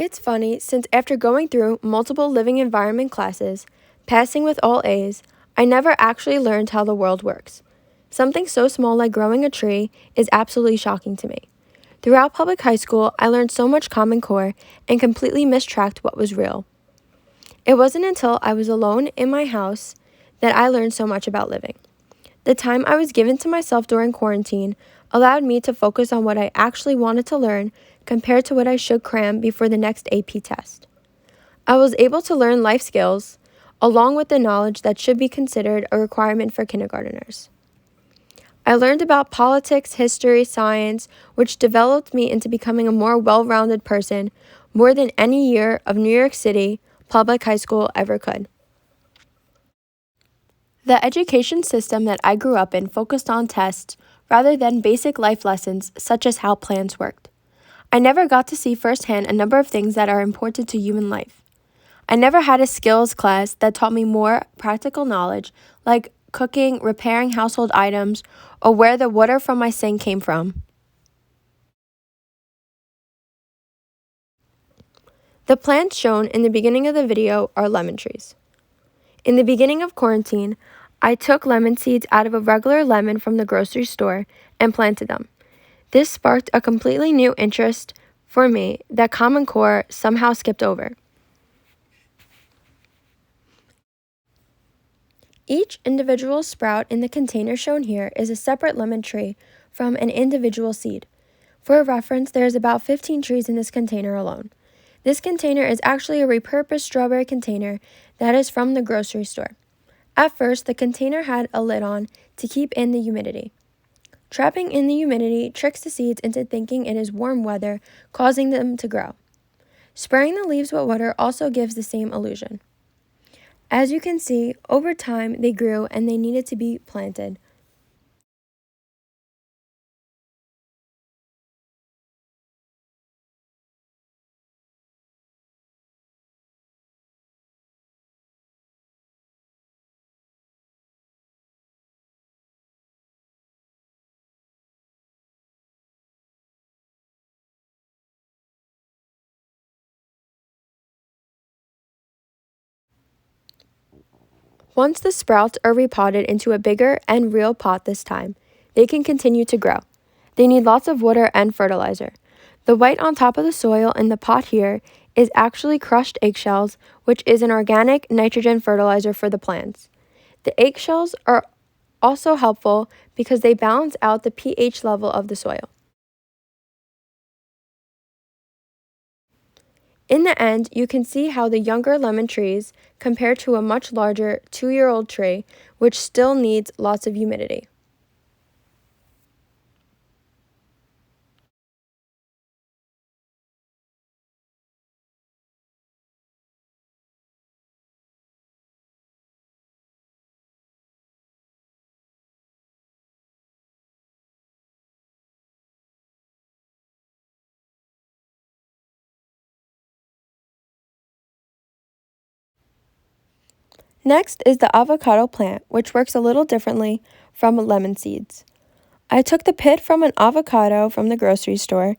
It's funny since after going through multiple living environment classes, passing with all A's, I never actually learned how the world works. Something so small like growing a tree is absolutely shocking to me. Throughout public high school, I learned so much Common Core and completely mistracked what was real. It wasn't until I was alone in my house that I learned so much about living. The time I was given to myself during quarantine allowed me to focus on what I actually wanted to learn compared to what I should cram before the next AP test. I was able to learn life skills, along with the knowledge that should be considered a requirement for kindergarteners. I learned about politics, history, science, which developed me into becoming a more well-rounded person more than any year of New York City public high school ever could. The education system that I grew up in focused on tests rather than basic life lessons such as how plants worked. I never got to see firsthand a number of things that are important to human life. I never had a skills class that taught me more practical knowledge like cooking, repairing household items, or where the water from my sink came from. The plants shown in the beginning of the video are lemon trees. In the beginning of quarantine, I took lemon seeds out of a regular lemon from the grocery store and planted them. This sparked a completely new interest for me that Common Core somehow skipped over. Each individual sprout in the container shown here is a separate lemon tree from an individual seed. For reference, there is about 15 trees in this container alone. This container is actually a repurposed strawberry container that is from the grocery store. At first, the container had a lid on to keep in the humidity. Trapping in the humidity tricks the seeds into thinking it is warm weather, causing them to grow. Spraying the leaves with water also gives the same illusion. As you can see, over time they grew and they needed to be planted. Once the sprouts are repotted into a bigger and real pot this time, they can continue to grow. They need lots of water and fertilizer. The white on top of the soil in the pot here is actually crushed eggshells, which is an organic nitrogen fertilizer for the plants. The eggshells are also helpful because they balance out the pH level of the soil. In the end, you can see how the younger lemon trees compare to a much larger 2-year-old tree, which still needs lots of humidity. Next is the avocado plant, which works a little differently from lemon seeds. I took the pit from an avocado from the grocery store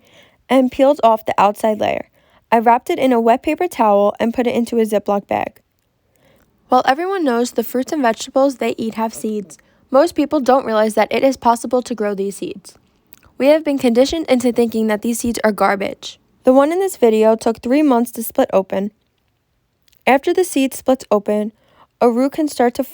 and peeled off the outside layer. I wrapped it in a wet paper towel and put it into a Ziploc bag. While everyone knows the fruits and vegetables they eat have seeds, most people don't realize that it is possible to grow these seeds. We have been conditioned into thinking that these seeds are garbage. The one in this video took 3 months to split open. After the seed splits open, a root can start to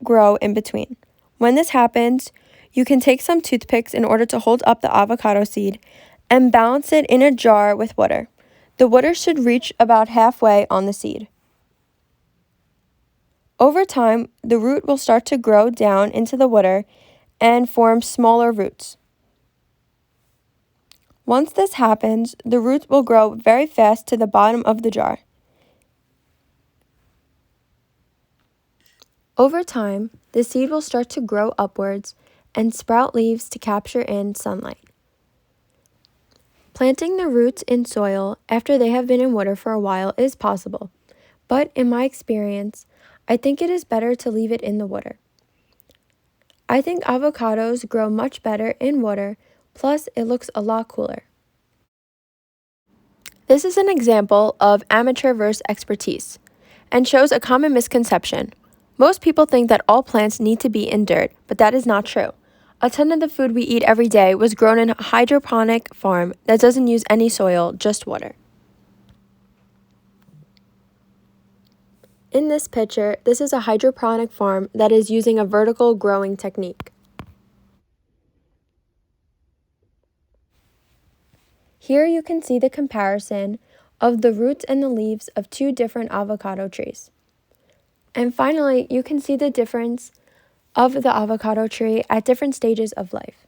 grow in between. When this happens, you can take some toothpicks in order to hold up the avocado seed and balance it in a jar with water. The water should reach about halfway on the seed. Over time, the root will start to grow down into the water and form smaller roots. Once this happens, the roots will grow very fast to the bottom of the jar. Over time, the seed will start to grow upwards and sprout leaves to capture in sunlight. Planting the roots in soil after they have been in water for a while is possible, but in my experience, I think it is better to leave it in the water. I think avocados grow much better in water, plus it looks a lot cooler. This is an example of amateur versus expertise and shows a common misconception. Most people think that all plants need to be in dirt, but that is not true. A ton of the food we eat every day was grown in a hydroponic farm that doesn't use any soil, just water. In this picture, this is a hydroponic farm that is using a vertical growing technique. Here you can see the comparison of the roots and the leaves of two different avocado trees. And finally, you can see the difference of the avocado tree at different stages of life.